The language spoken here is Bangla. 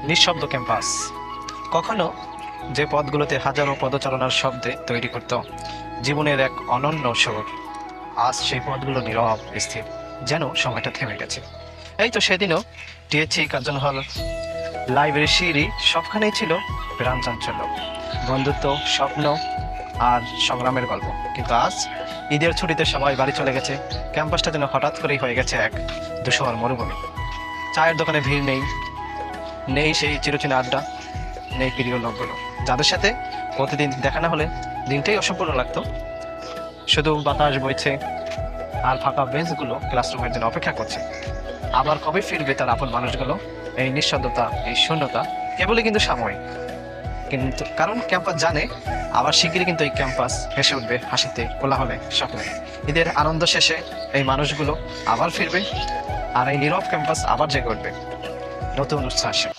নিঃশব্দ ক্যাম্পাস কখনো যে পথগুলোতে হাজারো পদচারণার শব্দে তৈরি করত জীবনের এক অনন্য সুর, আজ সেই পথগুলো নীরব স্থির, যেন সময়টা থেমে গেছে। এই তো সেদিনও টিএসসি, কার্জন হল, লাইব্রেরি, সিঁড়ি সবখানেই ছিল প্রাণ চাঞ্চল্য, বন্ধুত্ব, স্বপ্ন আর সংগ্রামের গল্প। কিন্তু আজ ঈদের ছুটিতে সবাই বাড়ি চলে গেছে, ক্যাম্পাসটা যেন হঠাৎ করেই হয়ে গেছে এক ধূসর মরুভূমি। চায়ের দোকানে ভিড় নেই, নেই সেই চিরচেনা আড্ডা, নেই প্রিয় লোকগুলো যাদের সাথে প্রতিদিন দেখা না হলে দিনটাই অসম্পূর্ণ লাগতো। শুধু বাতাস বইছে আর ফাঁকা বেঞ্চগুলো ক্লাসরুমের জন্য অপেক্ষা করছে। আবার কবে ফিরবে তার আপন মানুষগুলো? এই নিঃশব্দতা, এই শূন্যতা কেবলই কিন্তু সাময়িক, কিন্তু কারণ ক্যাম্পাস জানে আবার শিগগিরই কিন্তু এই ক্যাম্পাস হেসে উঠবে হাসিতে, কোলাহলে, স্বপ্নে। ঈদের আনন্দ শেষে এই মানুষগুলো আবার ফিরবে, আর এই নীরব ক্যাম্পাস আবার জেগে উঠবে নতুন উচ্ছ্বাসে।